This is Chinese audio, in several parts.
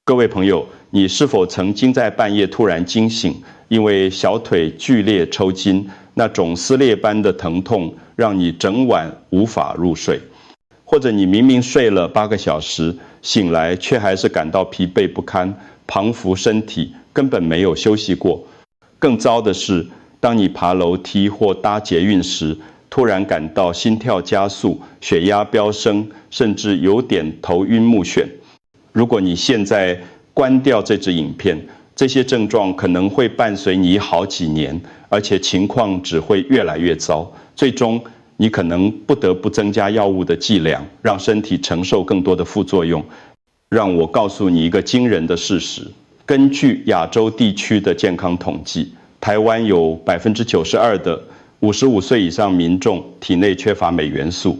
各位朋友，你是否曾经在半夜突然惊醒，因为小腿剧烈抽筋，那种撕裂般的疼痛让你整晚无法入睡？或者你明明睡了8个小时，醒来却还是感到疲惫不堪，彷彿身体根本没有休息过？更糟的是，当你爬楼梯或搭捷运时，突然感到心跳加速、血压飙升，甚至有点头晕目眩。如果你现在关掉这支影片，这些症状可能会伴随你好几年，而且情况只会越来越糟。最终，你可能不得不增加药物的剂量，让身体承受更多的副作用。让我告诉你一个惊人的事实：根据亚洲地区的健康统计，台湾有92%的55岁以上民众体内缺乏镁元素。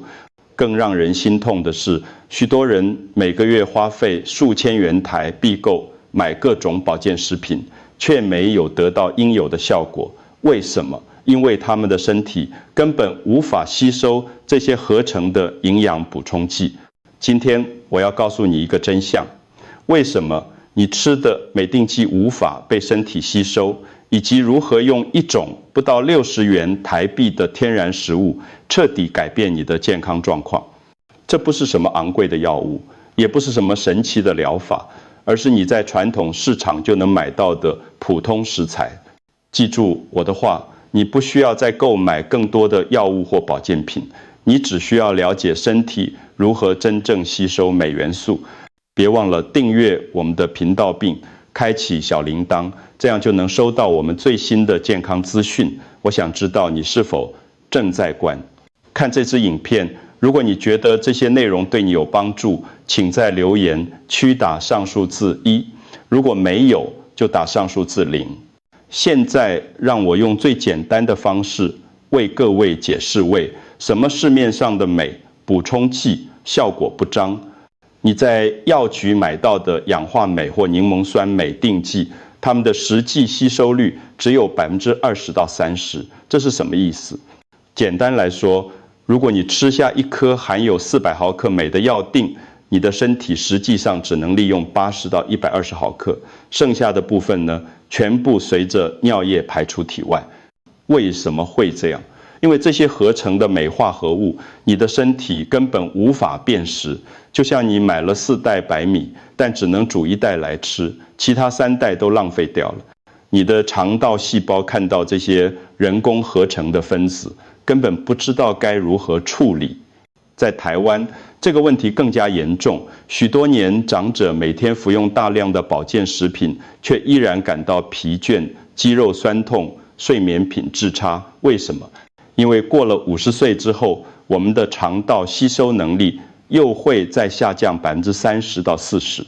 更让人心痛的是，许多人每个月花费数千元台币购买各种保健食品，却没有得到应有的效果。为什么？因为他们的身体根本无法吸收这些合成的营养补充剂。今天我要告诉你一个真相：为什么你吃的镁定剂无法被身体吸收，以及如何用一种不到60元台币的天然食物彻底改变你的健康状况。这不是什么昂贵的药物，也不是什么神奇的疗法，而是你在传统市场就能买到的普通食材。记住我的话，你不需要再购买更多的药物或保健品，你只需要了解身体如何真正吸收镁元素。别忘了订阅我们的频道并开启小铃铛，这样就能收到我们最新的健康资讯。我想知道你是否正在看这支影片。如果你觉得这些内容对你有帮助，请在留言区打上数字1，如果没有，就打上数字0。现在让我用最简单的方式为各位解释为什么市面上的镁补充剂效果不彰。你在药局买到的氧化镁或柠檬酸镁定剂，它们的实际吸收率只有20%到30%，这是什么意思？简单来说，如果你吃下一颗含有400毫克镁的药锭，你的身体实际上只能利用80到120毫克，剩下的部分呢，全部随着尿液排出体外。为什么会这样？因为这些合成的镁化合物，你的身体根本无法辨识。就像你买了4袋白米，但只能煮1袋来吃，其他3袋都浪费掉了。你的肠道细胞看到这些人工合成的分子，根本不知道该如何处理。在台湾，这个问题更加严重。许多年长者每天服用大量的保健食品，却依然感到疲倦、肌肉酸痛、睡眠品质差。为什么？因为过了50岁之后，我们的肠道吸收能力又会再下降30%到40%。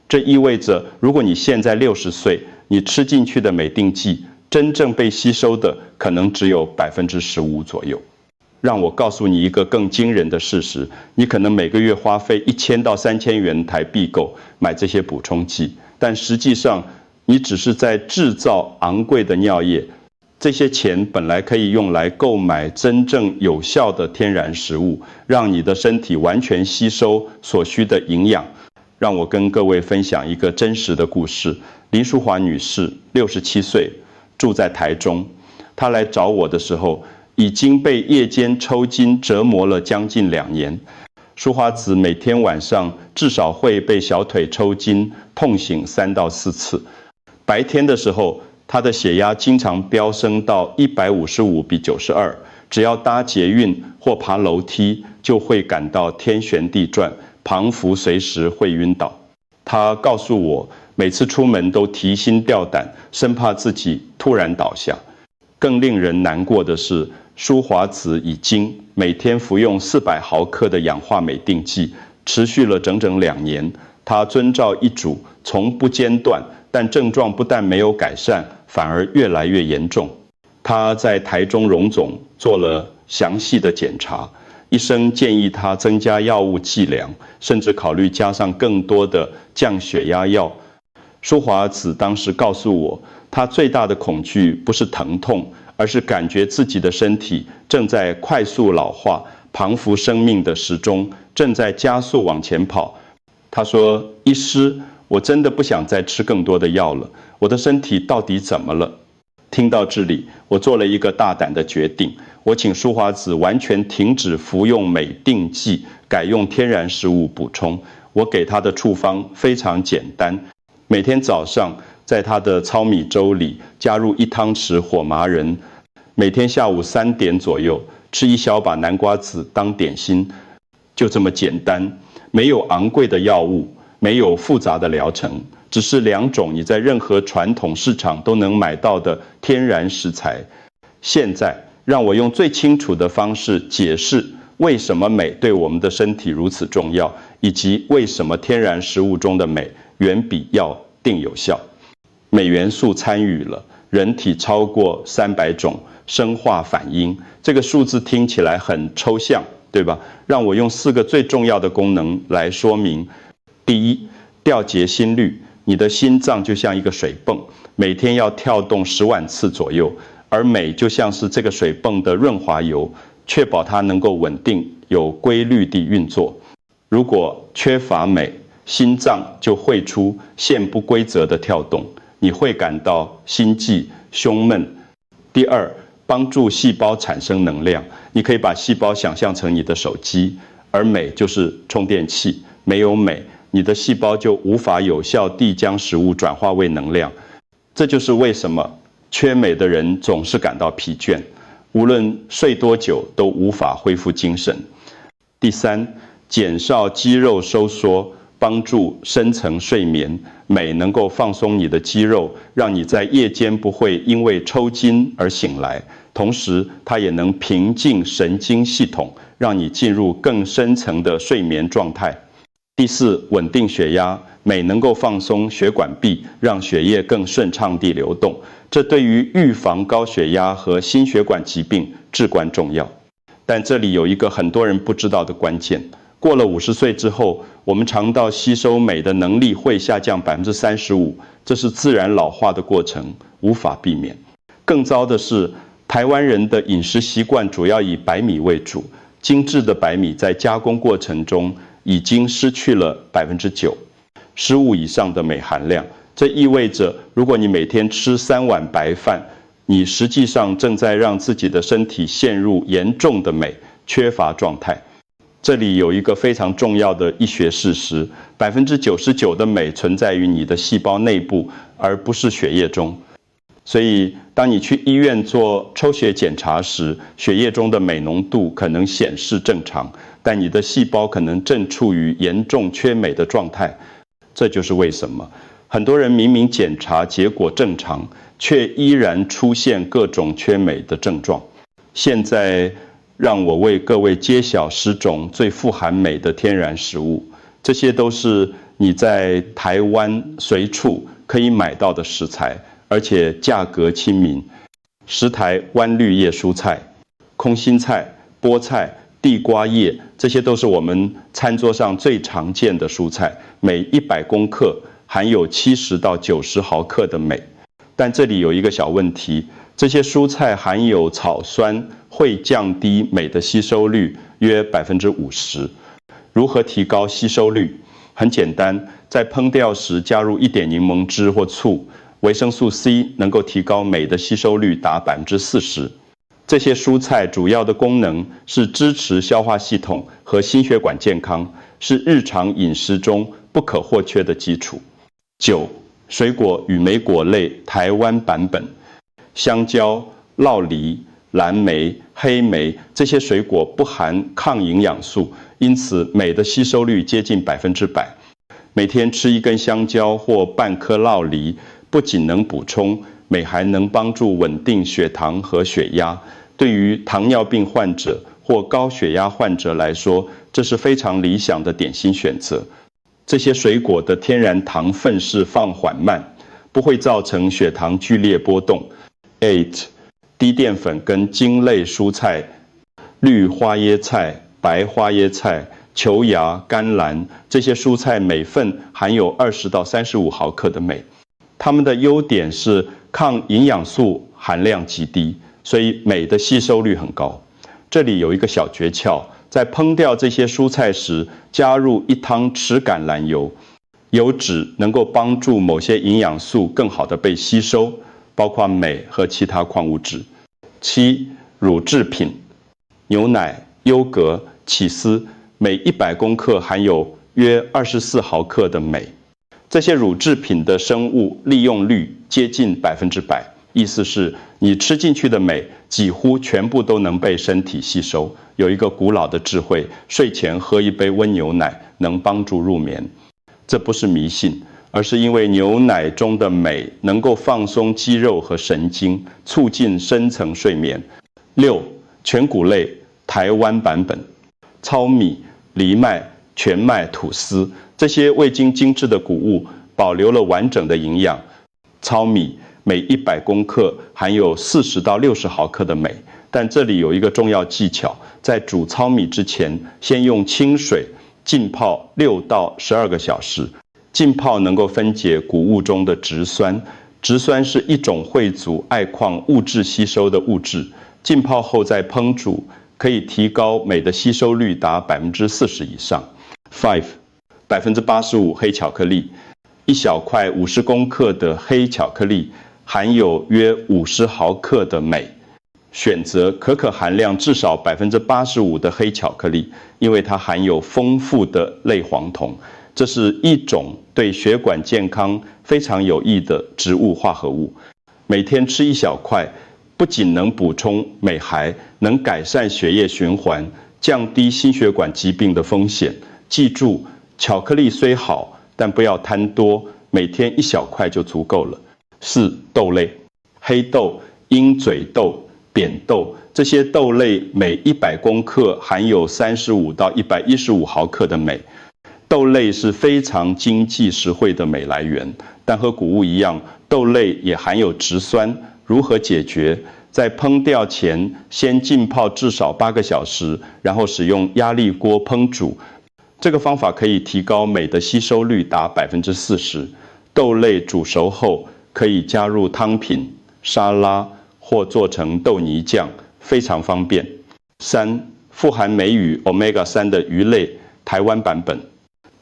这意味着，如果你现在60岁，你吃进去的镁定剂真正被吸收的可能只有15%左右。让我告诉你一个更惊人的事实：你可能每个月花费1000到3000元台币购买这些补充剂，但实际上你只是在制造昂贵的尿液。这些钱本来可以用来购买真正有效的天然食物，让你的身体完全吸收所需的营养。让我跟各位分享一个真实的故事。林淑华女士，67岁，住在台中。她来找我的时候，已经被夜间抽筋折磨了将近2年。淑华子每天晚上至少会被小腿抽筋，痛醒3到4次。白天的时候，他的血压经常飙升到155比92，只要搭捷运或爬楼梯，就会感到天旋地转，彷彿随时会晕倒。他告诉我，每次出门都提心吊胆，生怕自己突然倒下。更令人难过的是，淑华子已经每天服用400毫克的氧化镁定剂，持续了整整2年。他遵照医嘱，从不间断，但症状不但没有改善，反而越来越严重。他在台中荣总做了详细的检查，医生建议他增加药物剂量，甚至考虑加上更多的降血压药。淑华子当时告诉我，他最大的恐惧不是疼痛，而是感觉自己的身体正在快速老化，彷彿生命的时钟正在加速往前跑。他说：“医师，我真的不想再吃更多的药了，我的身体到底怎么了？听到这里，我做了一个大胆的决定，我请淑华子完全停止服用镁定剂，改用天然食物补充。我给她的处方非常简单，每天早上在她的糙米粥里加入1汤匙火麻仁，每天下午3点左右吃1小把南瓜子当点心，就这么简单，没有昂贵的药物，没有复杂的疗程，只是2种你在任何传统市场都能买到的天然食材。现在让我用最清楚的方式解释为什么镁对我们的身体如此重要，以及为什么天然食物中的镁远比药定有效。镁元素参与了人体超过300种生化反应，这个数字听起来很抽象，对吧？让我用4个最重要的功能来说明。第一，调节心率。你的心脏就像一个水泵，每天要跳动10万次左右，而镁就像是这个水泵的润滑油，确保它能够稳定、有规律地运作。如果缺乏镁，心脏就会出现不规则的跳动，你会感到心悸、胸闷。第二，帮助细胞产生能量。你可以把细胞想象成你的手机，而镁就是充电器。没有镁，你的细胞就无法有效地将食物转化为能量。这就是为什么缺镁的人总是感到疲倦，无论睡多久都无法恢复精神。第三，减少肌肉收缩，帮助深层睡眠。镁能够放松你的肌肉，让你在夜间不会因为抽筋而醒来。同时，它也能平静神经系统，让你进入更深层的睡眠状态。第四，稳定血压。镁能够放松血管壁，让血液更顺畅地流动，这对于预防高血压和心血管疾病至关重要。但这里有一个很多人不知道的关键，过了50岁之后，我们肠道吸收镁的能力会下降35%，这是自然老化的过程，无法避免。更糟的是，台湾人的饮食习惯主要以白米为主，精致的白米在加工过程中已经失去了9%，15%以上的镁含量。这意味着，如果你每天吃3碗白饭，你实际上正在让自己的身体陷入严重的镁缺乏状态。这里有一个非常重要的医学事实：99%的镁存在于你的细胞内部，而不是血液中。所以，当你去医院做抽血检查时，血液中的镁浓度可能显示正常，但你的细胞可能正处于严重缺镁的状态。这就是为什么很多人明明检查结果正常，却依然出现各种缺镁的症状。现在，让我为各位揭晓10种最富含镁的天然食物，这些都是你在台湾随处可以买到的食材，而且价格亲民。10台湾绿叶蔬菜、空心菜、菠菜、地瓜叶，这些都是我们餐桌上最常见的蔬菜，每100公克含有70到90毫克的镁。但这里有一个小问题，这些蔬菜含有草酸，会降低镁的吸收率约50%。如何提高吸收率？很简单，在烹调时加入1点柠檬汁或醋，维生素 C 能够提高镁的吸收率达40%。这些蔬菜主要的功能是支持消化系统和心血管健康，是日常饮食中不可或缺的基础。9. 水果与莓果类台湾版本。香蕉、酪梨、蓝莓、黑莓这些水果不含抗营养素，因此镁的吸收率接近100%。每天吃1根香蕉或半颗酪梨，不仅能补充镁，还能帮助稳定血糖和血压。对于糖尿病患者或高血压患者来说，这是非常理想的点心选择。这些水果的天然糖分释放缓慢，不会造成血糖剧烈波动。8. 低淀粉跟茎类蔬菜，绿花椰菜、白花椰菜、球芽、甘蓝，这些蔬菜每份含有20到35毫克的镁。它们的优点是抗营养素含量极低，所以镁的吸收率很高。这里有一个小诀窍，在烹调这些蔬菜时，加入1汤匙橄榄油。油脂能够帮助某些营养素更好的被吸收，包括镁和其他矿物质。7. 乳制品，牛奶、优格、起司，每100公克含有约24毫克的镁。这些乳制品的生物利用率接近100%，意思是你吃进去的镁几乎全部都能被身体吸收。有一个古老的智慧，睡前喝一杯温牛奶能帮助入眠。这不是迷信，而是因为牛奶中的镁能够放松肌肉和神经，促进深层睡眠。6. 全谷类，台湾版本，糙米、藜麦、全麦、吐司，这些未经精制的谷物保留了完整的营养。糙米每100公克含有40到60毫克的镁，但这里有一个重要技巧，在煮糙米之前，先用清水浸泡6到12个小时。浸泡能够分解谷物中的植酸，植酸是一种会阻艾矿物质吸收的物质。浸泡后再烹煮，可以提高镁的吸收率达40%以上。5. 85% 黑巧克力，一小块50公克的黑巧克力含有约50毫克的镁。选择可可含量至少85%的黑巧克力，因为它含有丰富的类黄酮，这是一种对血管健康非常有益的植物化合物。每天吃一小块，不仅能补充镁，还能改善血液循环，降低心血管疾病的风险。记住，巧克力虽好，但不要贪多，每天一小块就足够了。4. 豆类，黑豆、鹰嘴豆、扁豆，这些豆类每100公克含有35到115毫克的镁。豆类是非常经济实惠的镁来源，但和谷物一样，豆类也含有植酸。如何解决？在烹调前，先浸泡至少8个小时，然后使用压力锅烹煮。这个方法可以提高镁的吸收率达40%。豆类煮熟后，可以加入汤品、沙拉或做成豆泥酱，非常方便。3. 富含镁与 Omega-3 的鱼类，台湾版本，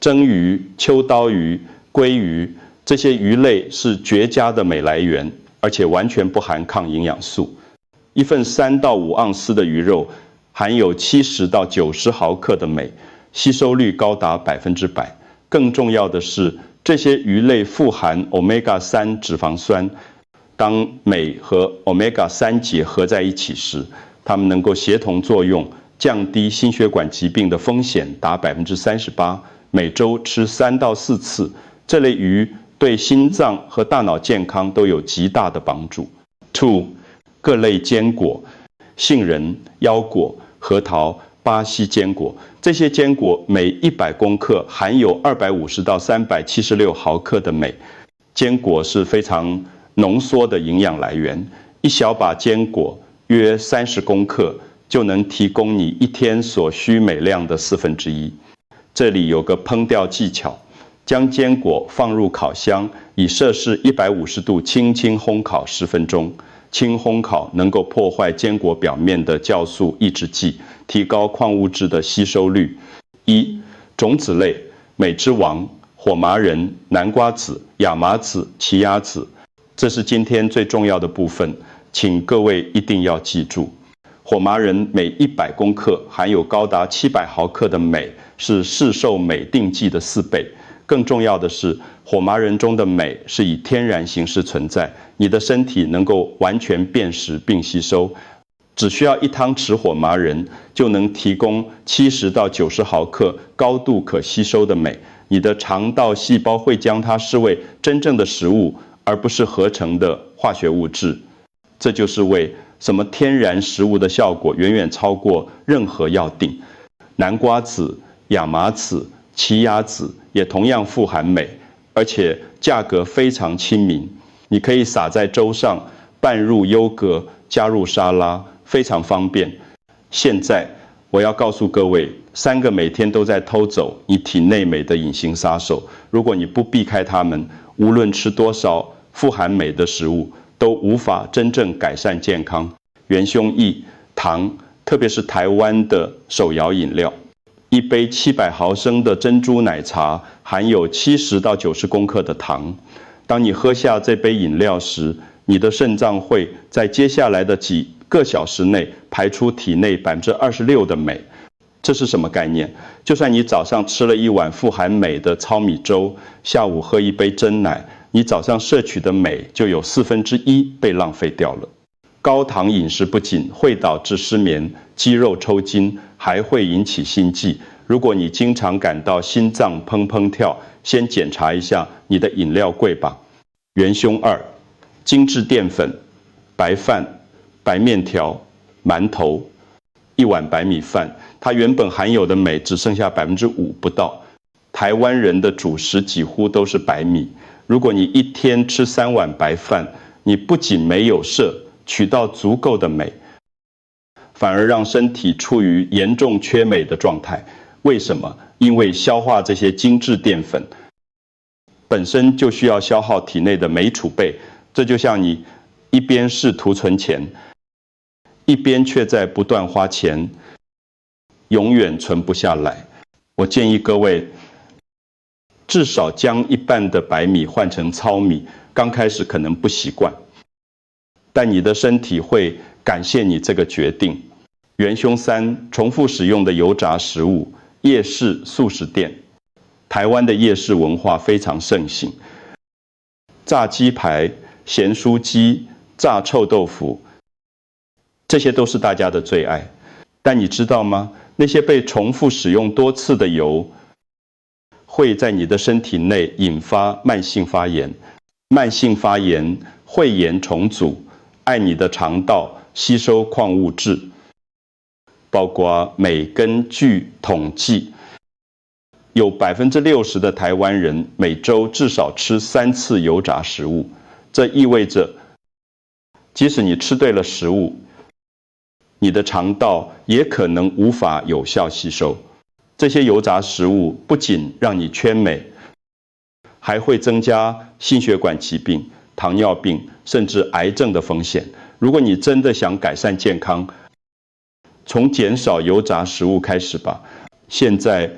蒸鱼、秋刀鱼、鲑鱼，这些鱼类是绝佳的镁来源，而且完全不含抗营养素。一份3到5盎司的鱼肉含有70到90毫克的镁，吸收率高达100%。更重要的是，这些鱼类富含 Omega-3 脂肪酸。当镁和 Omega-3 结合在一起时，它们能够协同作用，降低心血管疾病的风险达38%。每周吃3到4次，这类鱼对心脏和大脑健康都有极大的帮助。2. 各类坚果，杏仁、腰果、核桃、巴西坚果，这些坚果每100公克含有250到376毫克的镁。坚果是非常浓缩的营养来源，一小把坚果约30公克就能提供你一天所需镁量的1/4。这里有个烹调技巧，将坚果放入烤箱，以摄氏150度轻轻烘烤10分钟。轻烘烤能够破坏坚果表面的酵素抑制剂，提高矿物质的吸收率。1. 种子类，镁之王，火麻仁、南瓜子、亚麻籽、奇亚籽，这是今天最重要的部分，请各位一定要记住。火麻仁每100公克含有高达700毫克的镁，是市售镁定剂的4倍。更重要的是，火麻仁中的镁是以天然形式存在，你的身体能够完全辨识并吸收。只需要1汤匙火麻仁就能提供70到90毫克高度可吸收的镁，你的肠道细胞会将它视为真正的食物，而不是合成的化学物质。这就是为什么天然食物的效果远远超过任何药定。南瓜籽、亚麻籽、奇亚籽也同样富含镁，而且价格非常亲民。你可以撒在粥上，拌入优格，加入沙拉，非常方便。现在我要告诉各位，3个每天都在偷走你体内镁的隐形杀手。如果你不避开它们，无论吃多少富含镁的食物，都无法真正改善健康。元凶益、糖，特别是台湾的手摇饮料，一杯700毫升的珍珠奶茶含有70到90公克的糖。当你喝下这杯饮料时，你的肾脏会在接下来的几个小时内排出体内26%的镁。这是什么概念？就算你早上吃了一碗富含镁的糙米粥，下午喝一杯真奶，你早上摄取的镁就有1/4被浪费掉了。高糖饮食不仅会导致失眠、肌肉抽筋，还会引起心悸。如果你经常感到心脏砰砰跳，先检查一下你的饮料柜吧。元凶2：精致淀粉、白饭、白面条、馒头、一碗白米饭，它原本含有的镁只剩下5%不到。台湾人的主食几乎都是白米，如果你一天吃3碗白饭，你不仅没有取到足够的镁，反而让身体处于严重缺镁的状态。为什么？因为消化这些精致淀粉本身就需要消耗体内的镁储备，这就像你一边试图存钱，一边却在不断花钱，永远存不下来。我建议各位至少将一半的白米换成糙米，刚开始可能不习惯，但你的身体会感谢你这个决定。元凶3：重复使用的油炸食物、夜市、速食店。台湾的夜市文化非常盛行，炸鸡排、咸酥鸡、炸臭豆腐，这些都是大家的最爱。但你知道吗？那些被重复使用多次的油，会在你的身体内引发慢性发炎。慢性发炎会炎重组，碍你的肠道吸收矿物质，包括镁跟钜统计，有60%的台湾人每周至少吃3次油炸食物。这意味着，即使你吃对了食物，你的肠道也可能无法有效吸收。这些油炸食物不仅让你缺镁，还会增加心血管疾病、糖尿病甚至癌症的风险。如果你真的想改善健康，从减少油炸食物开始吧。现在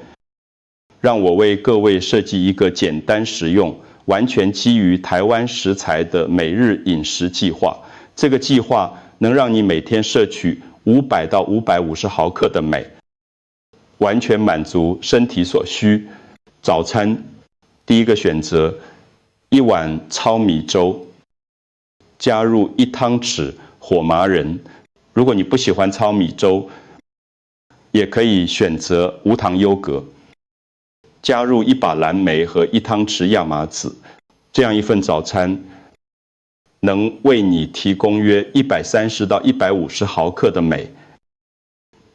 让我为各位设计一个简单实用、完全基于台湾食材的每日饮食计划。这个计划能让你每天摄取500到550毫克的镁，完全满足身体所需。早餐第一个选择，1碗糙米粥，加入1汤匙火麻仁。如果你不喜欢糙米粥，也可以选择无糖优格。加入1把蓝莓和1汤匙亚麻籽，这样一份早餐能为你提供约130到150毫克的镁，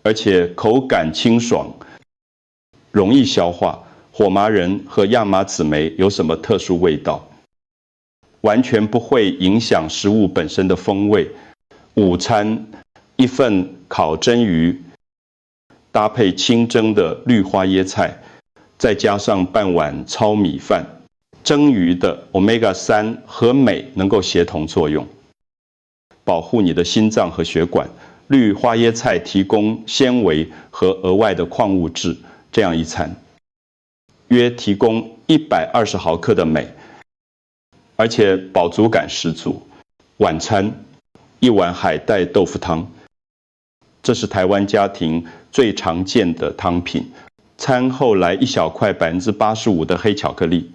而且口感清爽，容易消化。火麻仁和亚麻籽酶有什么特殊味道？完全不会影响食物本身的风味。午餐1份烤蒸鱼，搭配清蒸的绿花椰菜，再加上半碗糙米饭。蒸鱼的 Omega-3 和镁能够协同作用，保护你的心脏和血管。绿花椰菜提供纤维和额外的矿物质，这样一餐约提供120毫克的镁，而且饱足感十足。晚餐1碗海带豆腐汤，这是台湾家庭最常见的汤品。餐后来1小块85%的黑巧克力，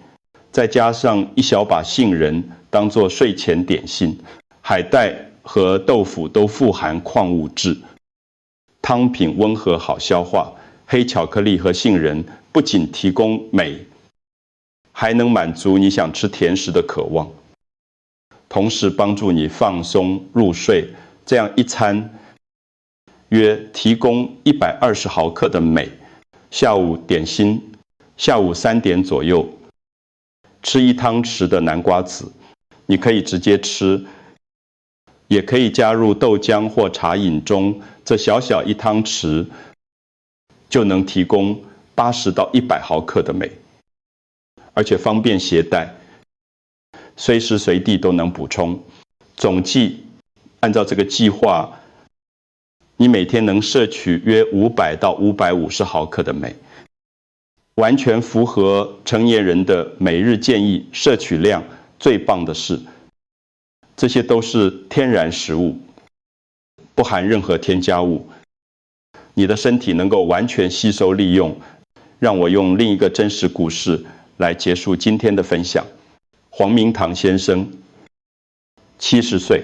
再加上1小把杏仁当作睡前点心。海带和豆腐都富含矿物质，汤品温和好消化。黑巧克力和杏仁不仅提供镁，还能满足你想吃甜食的渴望，同时帮助你放松入睡。这样一餐约提供120毫克的镁。下午点心，下午3点左右吃1汤匙的南瓜子，你可以直接吃，也可以加入豆浆或茶饮中，这小小1汤匙就能提供80到100毫克的镁，而且方便携带，随时随地都能补充。总计按照这个计划，你每天能摄取约500到550毫克的镁，完全符合成年人的每日建议摄取量。最棒的是，这些都是天然食物，不含任何添加物，你的身体能够完全吸收利用。让我用另一个真实故事来结束今天的分享。黄明堂先生70岁，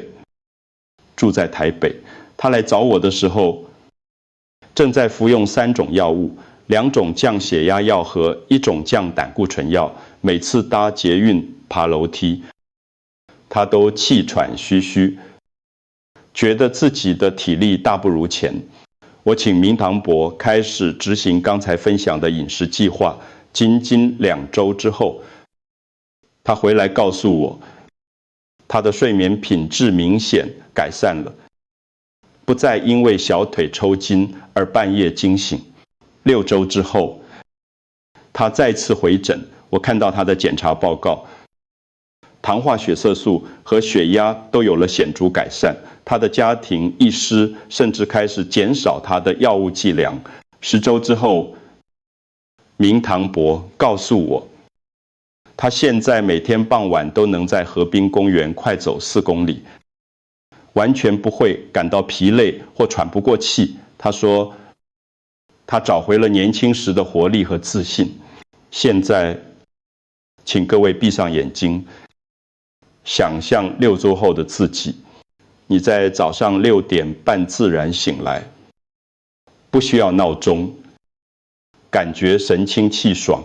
住在台北。他来找我的时候，正在服用3种药物，2种降血压药和1种降胆固醇药。每次搭捷运、爬楼梯，他都气喘吁吁，觉得自己的体力大不如前。我请明堂伯开始执行刚才分享的饮食计划。仅仅2周之后，他回来告诉我，他的睡眠品质明显改善了，不再因为小腿抽筋而半夜惊醒。6周之后，他再次回诊，我看到他的检查报告，糖化血色素和血压都有了显著改善。他的家庭医师甚至开始减少他的药物剂量。10周之后，明堂伯告诉我，他现在每天傍晚都能在河滨公园快走4公里，完全不会感到疲累或喘不过气。他说，他找回了年轻时的活力和自信。现在，请各位闭上眼睛，想象6周后的自己。你在早上6点半自然醒来，不需要闹钟，感觉神清气爽，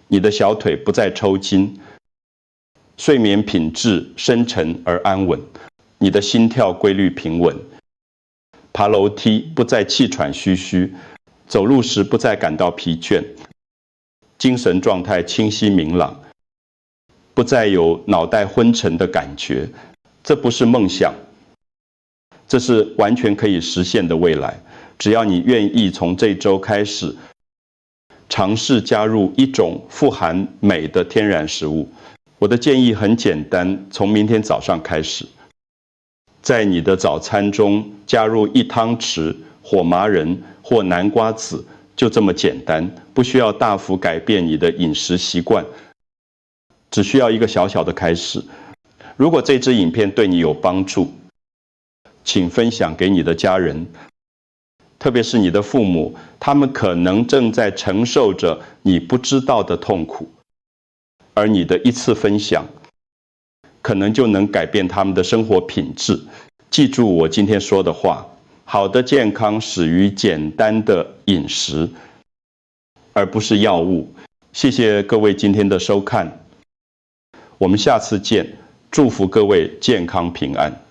你的小腿不再抽筋，睡眠品质深沉而安稳，你的心跳规律平稳，爬楼梯不再气喘吁吁，走路时不再感到疲倦，精神状态清晰明朗，不再有脑袋昏沉的感觉。这不是梦想，这是完全可以实现的未来。只要你愿意从这周开始，尝试加入1种富含镁的天然食物。我的建议很简单，从明天早上开始，在你的早餐中加入1汤匙火麻仁或南瓜籽，就这么简单，不需要大幅改变你的饮食习惯，只需要一个小小的开始。如果这支影片对你有帮助，请分享给你的家人，特别是你的父母，他们可能正在承受着你不知道的痛苦，而你的一次分享，可能就能改变他们的生活品质。记住我今天说的话，好的健康始于简单的饮食，而不是药物。谢谢各位今天的收看，我们下次见，祝福各位健康平安。